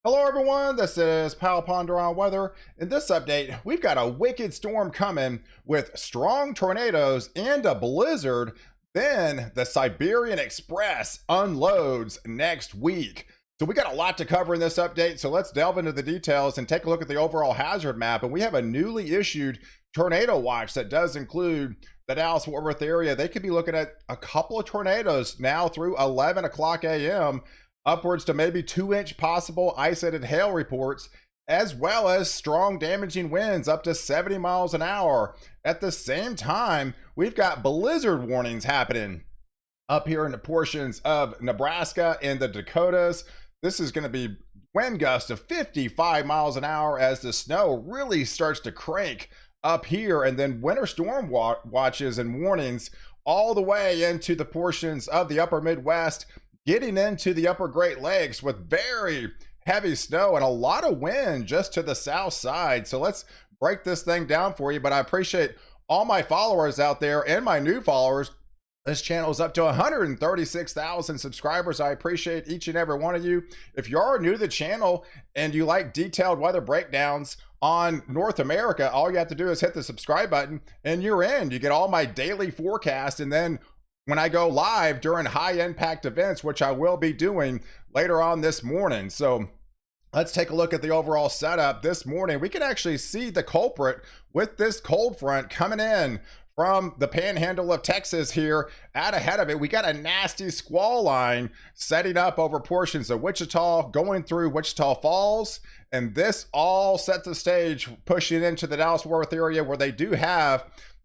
Hello everyone, this is Ponder on Weather. In this update, we've got a wicked storm coming with strong tornadoes and a blizzard. Then the Siberian Express unloads next week. So we got a lot to cover in this update, so let's delve into the details and take a look at the overall hazard map. And we have a newly issued tornado watch that does include the Dallas-Fort Worth area. They could be looking at a couple of tornadoes now through 11 o'clock a.m., upwards to maybe 2-inch possible isolated hail reports, as well as strong damaging winds up to 70 miles an hour. At the same time, we've got blizzard warnings happening up here in the portions of Nebraska and the Dakotas. This is going to be wind gusts of 55 miles an hour as the snow really starts to crank up here, and then winter storm watches and warnings all the way into the portions of the upper Midwest, getting into the upper Great Lakes with very heavy snow and a lot of wind just to the south side. So let's break this thing down for you. But I appreciate all my followers out there and my new followers. This channel is up to 136,000 subscribers. I appreciate each and every one of you. If you are new to the channel and you like detailed weather breakdowns on North America, all you have to do is hit the subscribe button and you're in. You get all my daily forecast, and then when I go live during high impact events, which I will be doing later on this morning. So let's take a look at the overall setup this morning. We can actually see the culprit with this cold front coming in from the panhandle of Texas here. Out ahead of it, we got a nasty squall line setting up over portions of Wichita, going through Wichita Falls. And this all set the stage, pushing into the Dallas-Fort Worth area where they do have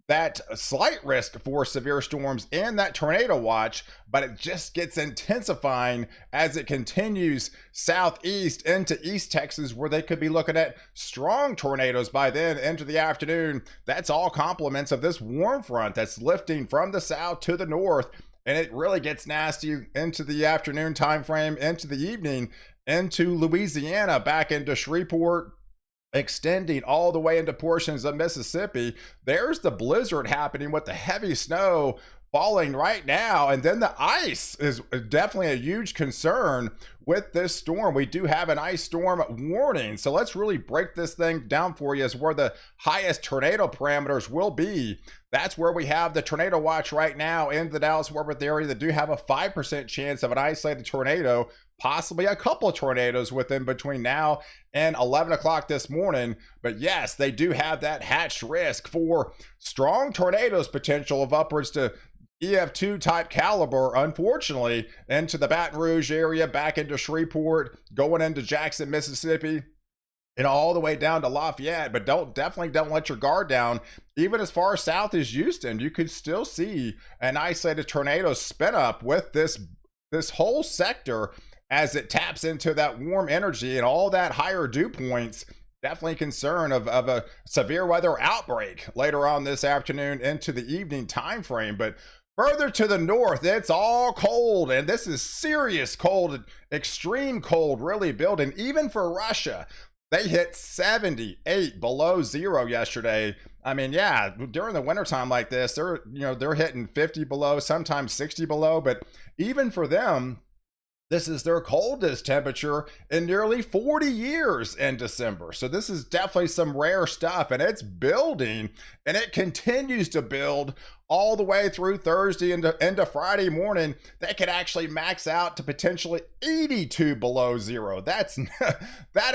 that slight risk for severe storms and that tornado watch, but it just gets intensifying as it continues southeast into East Texas, where they could be looking at strong tornadoes by then into the afternoon. That's all compliments of this warm front that's lifting from the south to the north, and it really gets nasty into the afternoon time frame, into the evening, into Louisiana, back into Shreveport, extending all the way into portions of Mississippi. There's the blizzard happening with the heavy snow falling right now. And then the ice is definitely a huge concern with this storm. We do have an ice storm warning. So let's really break this thing down for you as where the highest tornado parameters will be. That's where we have the tornado watch right now in the Dallas-Fort Worth area that do have a 5% chance of an isolated tornado, possibly a couple of tornadoes within between now and 11 o'clock this morning. But yes, they do have that hatched risk for strong tornadoes potential of upwards to EF2 type caliber, unfortunately, into the Baton Rouge area, back into Shreveport, going into Jackson, Mississippi, and all the way down to Lafayette. But definitely don't let your guard down. Even as far south as Houston, you could still see an isolated tornado spin up with this whole sector as it taps into that warm energy and all that higher dew points. Definitely concern of a severe weather outbreak later on this afternoon into the evening time frame. But further to the north, it's all cold, and this is serious cold, extreme cold really building. Even for Russia, they hit 78 below zero yesterday. I mean, yeah, during the wintertime like this, they're hitting 50 below, sometimes 60 below. But even for them, this is their coldest temperature in nearly 40 years in December. So this is definitely some rare stuff, and it's building, and it continues to build all the way through Thursday into Friday morning. They could actually max out to potentially 82 below zero. That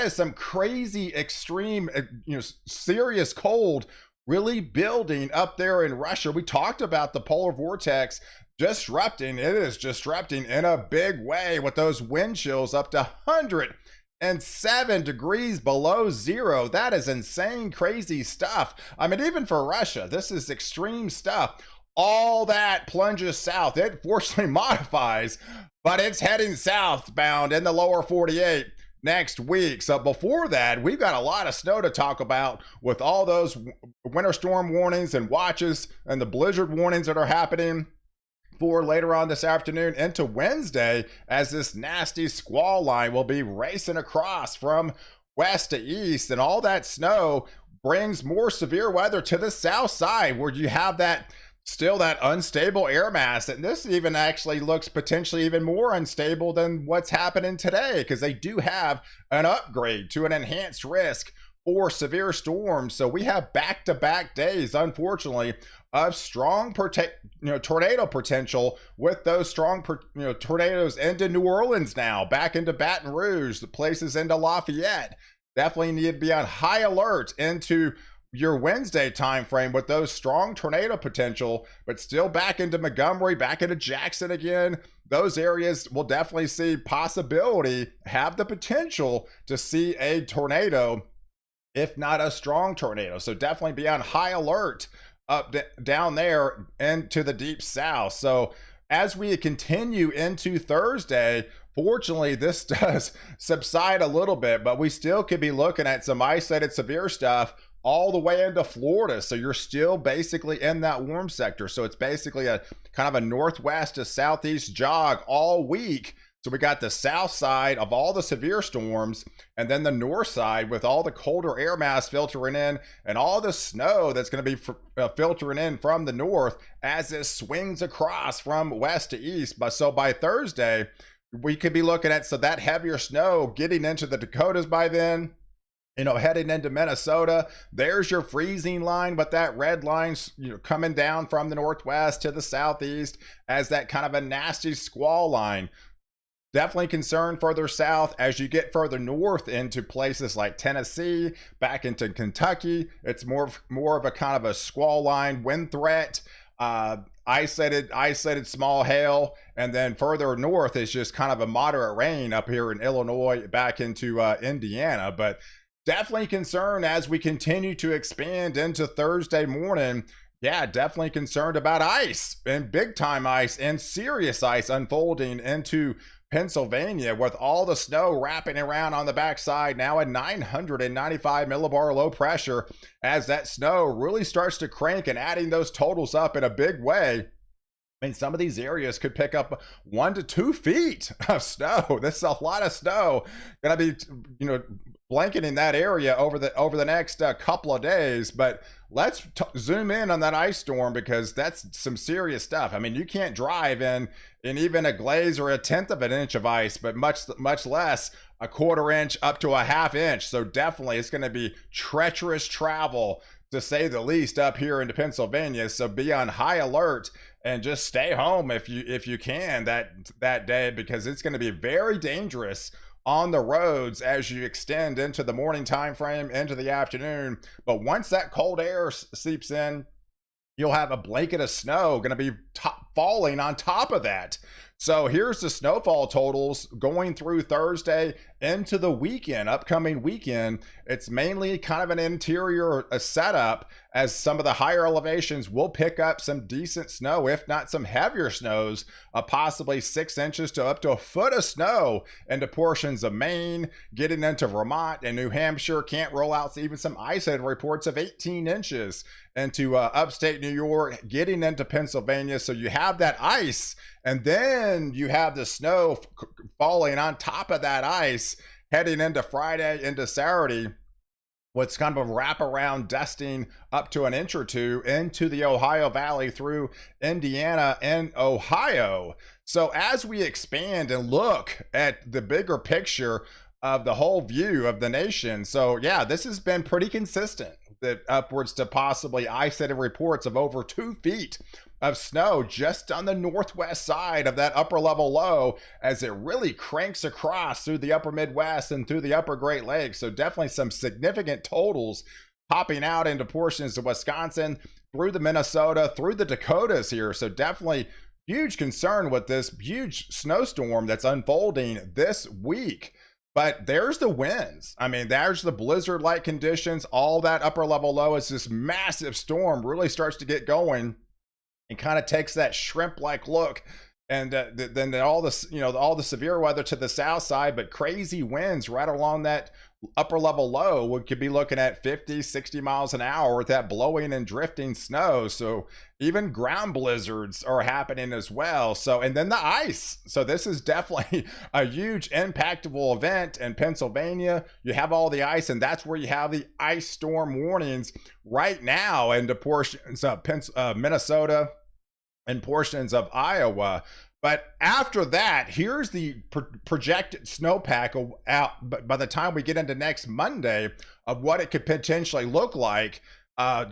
is some crazy, extreme, serious cold really building up there in Russia. We talked about the polar vortex disrupting. It is disrupting in a big way with those wind chills up to 107 degrees below zero. That is insane, crazy stuff. I mean, even for Russia, this is extreme stuff. All that plunges south. It fortunately modifies, but it's heading southbound in the lower 48 next week. So before that, we've got a lot of snow to talk about with all those winter storm warnings and watches and the blizzard warnings that are happening for later on this afternoon into Wednesday, as this nasty squall line will be racing across from west to east, and all that snow brings more severe weather to the south side, where you have that Still that unstable air mass, and this even actually looks potentially even more unstable than what's happening today, because they do have an upgrade to an enhanced risk for severe storms. So we have back-to-back days, unfortunately, of strong tornado potential, with those strong tornadoes into New Orleans now, back into Baton Rouge, the places into Lafayette. Definitely need to be on high alert into your Wednesday time frame with those strong tornado potential, but still back into Montgomery, back into Jackson again. Those areas will definitely see possibility, have the potential to see a tornado, if not a strong tornado. So definitely be on high alert down there into the deep south. So as we continue into Thursday, fortunately, this does subside a little bit, but we still could be looking at some isolated severe stuff all the way into Florida. So you're still basically in that warm sector. So it's basically a kind of a northwest to southeast jog all week. So we got the south side of all the severe storms, and then the north side with all the colder air mass filtering in and all the snow that's going to be filtering in from the north as it swings across from west to east. But so by Thursday, we could be looking at that heavier snow getting into the Dakotas by then. Heading into Minnesota, there's your freezing line, but that red line's coming down from the northwest to the southeast as that kind of a nasty squall line. Definitely concerned further south as you get further north into places like Tennessee, back into Kentucky. It's more of a kind of a squall line wind threat. Isolated small hail, and then further north is just kind of a moderate rain up here in Illinois, back into Indiana. But definitely concerned as we continue to expand into Thursday morning. Yeah, definitely concerned about ice, and big time ice and serious ice unfolding into Pennsylvania, with all the snow wrapping around on the backside now at 995 millibar low pressure, as that snow really starts to crank and adding those totals up in a big way. I mean, some of these areas could pick up 1 to 2 feet of snow. This is a lot of snow going to be, blanketing that area over the next couple of days. But let's zoom in on that ice storm, because that's some serious stuff. I mean, you can't drive in even a glaze or a tenth of an inch of ice, but much less a quarter inch up to a half inch. So definitely it's going to be treacherous travel, to say the least, up here into Pennsylvania. So be on high alert and just stay home if you can that day, because it's going to be very dangerous on the roads as you extend into the morning time frame, into the afternoon. But once that cold air seeps in, you'll have a blanket of snow going to be falling on top of that. So here's the snowfall totals going through Thursday into the upcoming weekend. It's mainly kind of an interior setup, as some of the higher elevations will pick up some decent snow, if not some heavier snows, possibly 6 inches to up to a foot of snow into portions of Maine, getting into Vermont and New Hampshire. Can't roll out even some isolated reports of 18 inches into upstate New York, getting into Pennsylvania. So you have that ice, and then you have the snow falling on top of that ice heading into Friday, into Saturday. What's kind of a wraparound dusting up to an inch or two into the Ohio Valley through Indiana and Ohio. So as we expand and look at the bigger picture of the whole view of the nation, so yeah, this has been pretty consistent, that upwards to possibly isolated reports of over 2 feet of snow just on the northwest side of that upper level low, as it really cranks across through the upper Midwest and through the upper Great Lakes. So definitely some significant totals popping out into portions of Wisconsin, through the Minnesota, through the Dakotas here. So definitely huge concern with this huge snowstorm that's unfolding this week. But there's the winds. I mean, there's the blizzard-like conditions. All that upper level low, as this massive storm really starts to get going and kind of takes that shrimp-like look and then all this, all the severe weather to the south side, but crazy winds right along that upper level low. We could be looking at 50, 60 miles an hour with that blowing and drifting snow. So even ground blizzards are happening as well. So, and then the ice. So this is definitely a huge impactful event in Pennsylvania. You have all the ice, and that's where you have the ice storm warnings right now into portions of Minnesota and portions of Iowa. But after that, here's the projected snowpack out by the time we get into next Monday of what it could potentially look like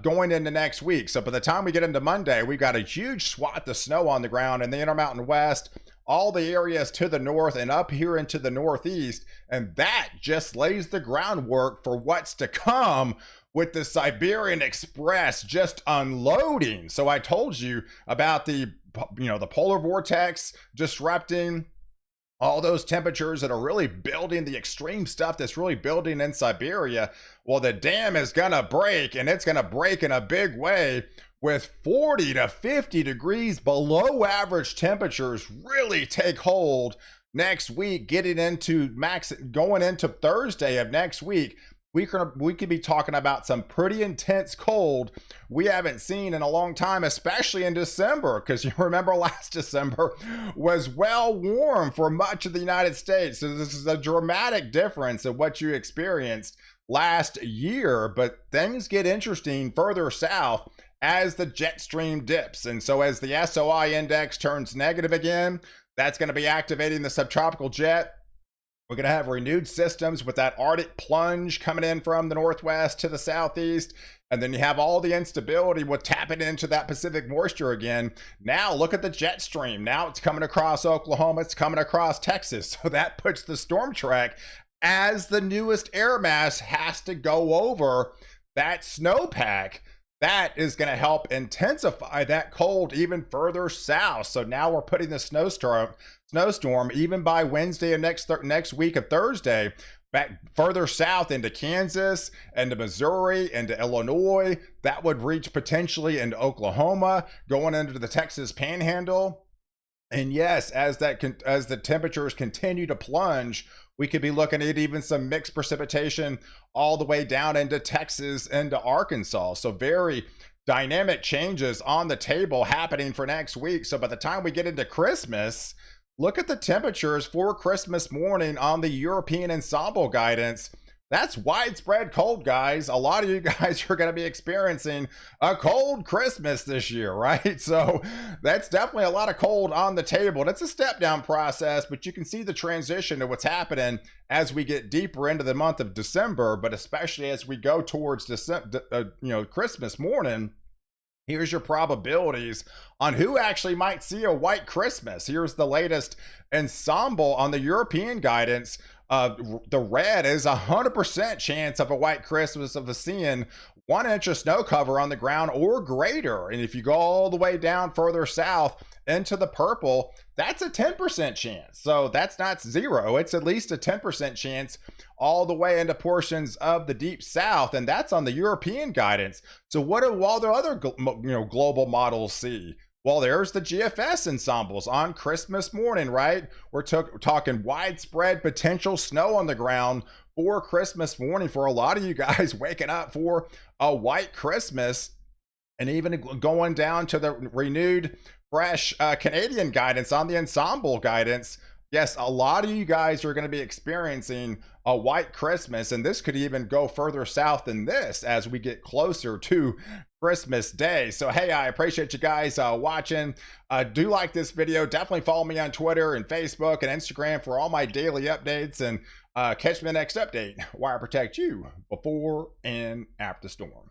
going into next week. So by the time we get into Monday, we've got a huge swath of snow on the ground in the Intermountain West, all the areas to the north and up here into the northeast. And that just lays the groundwork for what's to come with the Siberian Express just unloading. So I told you about the polar vortex disrupting all those temperatures that are really building, the extreme stuff that's really building in Siberia. Well, the dam is gonna break, and it's gonna break in a big way with 40 to 50 degrees below average temperatures really take hold next week, going into Thursday of next week. We could be talking about some pretty intense cold we haven't seen in a long time, especially in December, because you remember last December was well warm for much of the United States. So this is a dramatic difference of what you experienced last year, but things get interesting further south as the jet stream dips. And so as the SOI index turns negative again, that's going to be activating the subtropical jet. We're going to have renewed systems with that Arctic plunge coming in from the northwest to the southeast. And then you have all the instability with tapping into that Pacific moisture again. Now look at the jet stream. Now it's coming across Oklahoma. It's coming across Texas. So that puts the storm track as the newest air mass has to go over that snowpack. That is going to help intensify that cold even further south. So now we're putting the snowstorm even by Wednesday of next week of Thursday back further south into Kansas, into Missouri, into Illinois. That would reach potentially into Oklahoma, going into the Texas Panhandle. And yes, as the temperatures continue to plunge, we could be looking at even some mixed precipitation all the way down into Texas, into Arkansas. So very dynamic changes on the table happening for next week. So by the time we get into Christmas, look at the temperatures for Christmas morning on the European ensemble guidance. That's widespread cold, guys. A lot of you guys are going to be experiencing a cold Christmas this year, right? So that's definitely a lot of cold on the table. And it's a step down process, but you can see the transition to what's happening as we get deeper into the month of December, but especially as we go towards Christmas morning. Here's your probabilities on who actually might see a white Christmas. Here's the latest ensemble on the European guidance. The red is 100% chance of a white Christmas of seeing 1 inch of snow cover on the ground or greater. And if you go all the way down further south into the purple, that's a 10% chance. So that's not zero. It's at least a 10% chance all the way into portions of the deep south. And that's on the European guidance. So what do all the other global models see? Well, there's the GFS ensembles on Christmas morning, right? We're talking widespread potential snow on the ground for Christmas morning for a lot of you guys waking up for a white Christmas, and even going down to the renewed, fresh Canadian guidance on the ensemble guidance. Yes, a lot of you guys are going to be experiencing a white Christmas, and this could even go further south than this as we get closer to Christmas Day. So hey, I appreciate you guys watching. Do like this video. Definitely follow me on Twitter and Facebook and Instagram for all my daily updates, and catch me in the next update where I protect you before and after the storm.